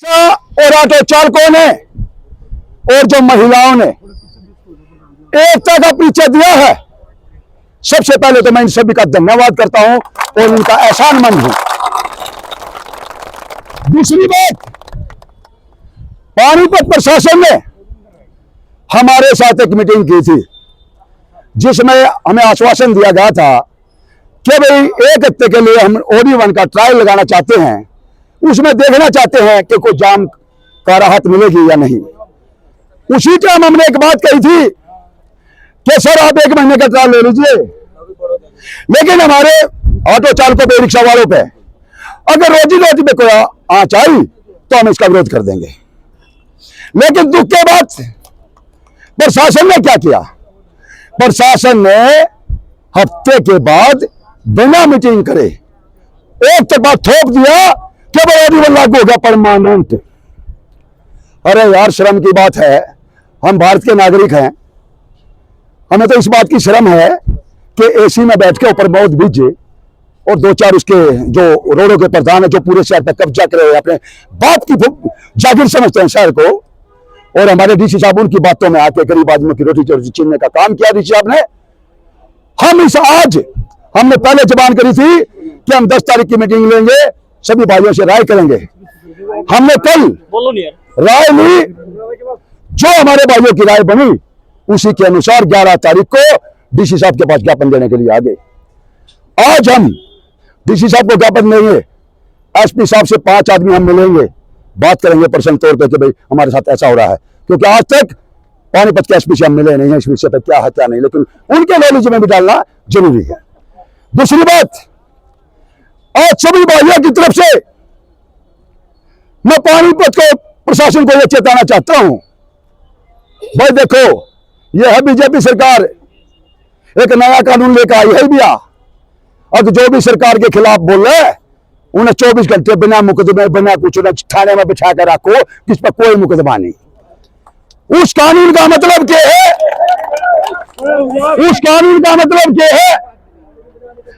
और ऑटो चालकों ने और जो महिलाओं ने एकता का परिचय दिया है, सबसे पहले तो मैं इन सभी का धन्यवाद करता हूं और उनका एहसानमंद हूं। दूसरी बात, पानीपत प्रशासन ने हमारे साथ एक मीटिंग की थी जिसमें हमें आश्वासन दिया गया था कि भाई एक हफ्ते के लिए हम OD1 का ट्रायल लगाना चाहते हैं, उसमें देखना चाहते हैं कि कोई जाम का राहत मिलेगी या नहीं। उसी टाइम हमने एक बात कही थी कि सर आप 1 महीने का ट्रायल ले लीजिए, लेकिन हमारे ऑटो चालकों पे, रिक्शा वालों पे अगर रोजी रोटी पे कोई आंच आई तो हम इसका विरोध कर देंगे। लेकिन दुख के बाद प्रशासन ने क्या किया, प्रशासन ने हफ्ते के बाद बिना मीटिंग करे एक तरफा थोप दिया कि OD1 लागू हो गया परमानेंट। अरे यार, शर्म की बात है, हम भारत के नागरिक हैं, हमें तो इस बात की शर्म है कि AC में बैठ के ऊपर बहुत बीजे और 2-4 उसके जो रोडों के प्रधान है जो पूरे शहर पर कब्जा करे हुए अपने बाप की जागीर समझते हैं शहर को, और हमारे DC साहब उनकी बातों में आके गरीब आदमियों की रोटी चोरी छीनने का काम किया DC साहब ने। हम इस आज हमने पहले जबान करी थी कि हम 10 तारीख की मीटिंग लेंगे, सभी भाइयों से राय करेंगे। हमने कल राय ली, जो हमारे भाइयों की राय बनी उसी के अनुसार 11 तारीख को DC साहब के पास ज्ञापन देने के लिए आ गए। आज हम DC साहब को ज्ञापन देंगे, SP साहब से 5 आदमी हम मिलेंगे, बात करेंगे पर्सनल तौर पे कि भाई हमारे साथ ऐसा हो रहा है, क्योंकि आज तक पानीपत के SP से हम मिले नहीं है, इस विषय पे क्या है क्या नहीं, लेकिन उनके नॉलेज में भी डालना जरूरी है। दूसरी बात, आज सभी भाइयों की तरफ से मैं पानीपत को प्रशासन को यह चेताना चाहता हूं, भाई देखो यह है बीजेपी सरकार, एक नया कानून लेकर आई है भैया। अब जो भी सरकार के खिलाफ बोल रहे हैं उन्हें 24 घंटे बिना मुकदमे बिना कुछ थाने में बिठा कर रखो, किस पर कोई मुकदमा नहीं। उस कानून का मतलब क्या है, उस कानून का मतलब क्या है,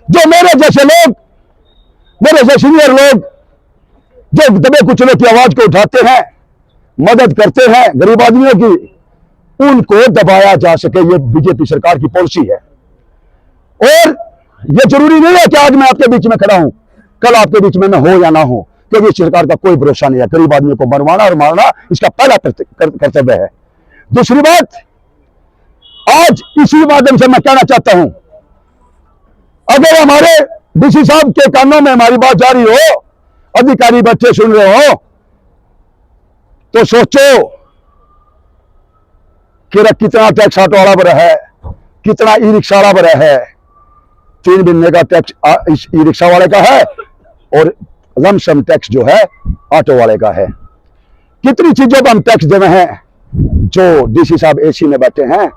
जो मेरे जैसे लोग, मेरे जैसे सीनियर लोग जो दबे कुचले की आवाज को उठाते हैं, मदद करते हैं गरीब आदमियों की, उनको दबाया जा सके, ये बीजेपी सरकार की पॉलिसी है। और ये जरूरी नहीं है कि आज मैं आपके बीच में खड़ा हूं, कल आपके बीच में मैं हो या ना हो, क्योंकि इस सरकार का कोई भरोसा नहीं है। गरीब आदमियों को मरवाना और मारना इसका पहला कर्तव्य है। दूसरी बात, आज इसी माध्यम से मैं कहना चाहता हूं, अगर हमारे DC साहब के कानों में हमारी बात जारी हो, अधिकारी बच्चे सुन रहे हो, तो सोचो कि कितना टैक्स ऑटो वाला भरा है, कितना ई-रिक्शा वाला भरा है। 3 महीने का टैक्स इस ई-रिक्शा वाले का है और लमसम टैक्स जो है ऑटो वाले का है। कितनी चीजों पर हम टैक्स दे रहे हैं। जो DC साहब AC में बैठे हैं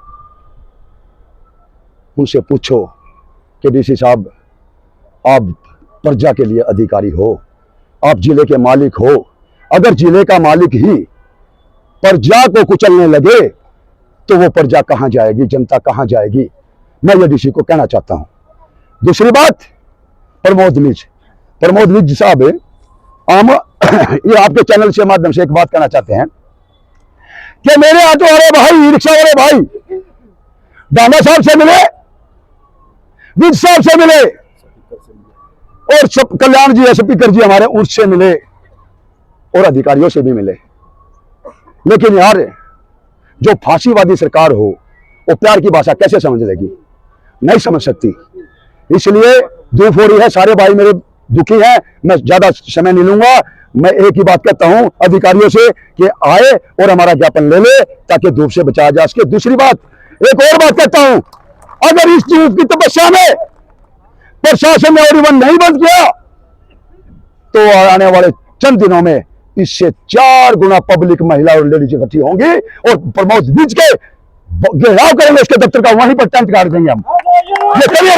उनसे पूछो कि DC साहब आप प्रजा के लिए अधिकारी हो, आप जिले के मालिक हो, अगर जिले का मालिक ही प्रजा को कुचलने लगे तो वो प्रजा कहां जाएगी, जनता कहां जाएगी। मैं ये DC को कहना चाहता हूं। दूसरी बात, प्रमोद निज साहब, हम ये आपके चैनल से माध्यम से एक बात कहना चाहते हैं कि मेरे ऑटो वाले भाई, रिक्शा वाले भाई डांडा साहब से मिले, विज साहब से मिले और कल्याण जी स्पीकर जी हमारे उनसे मिले और अधिकारियों से भी मिले। लेकिन यार, जो फांसीवादी सरकार हो वो प्यार की भाषा कैसे समझ लेगी, नहीं समझ सकती। इसलिए दुख हो रही है, सारे भाई मेरे दुखी हैं, मैं ज्यादा समय नहीं लूंगा। मैं एक ही बात कहता हूं अधिकारियों से कि आए और हमारा ज्ञापन ले ले ताकि धूप से बचाया जा सके। दूसरी बात, एक और बात कहता हूं, अगर इस धूप की तपस्या में प्रशासन ने OD1 नहीं बंद किया तो आने वाले चंद दिनों में इससे 4 गुना पब्लिक, महिला और लेडीज इकट्ठी होंगी और प्रमोद बीच के घेराव करेंगे उसके दफ्तर का, वहीं पर टेंट गाड़ देंगे हम। ये करिए।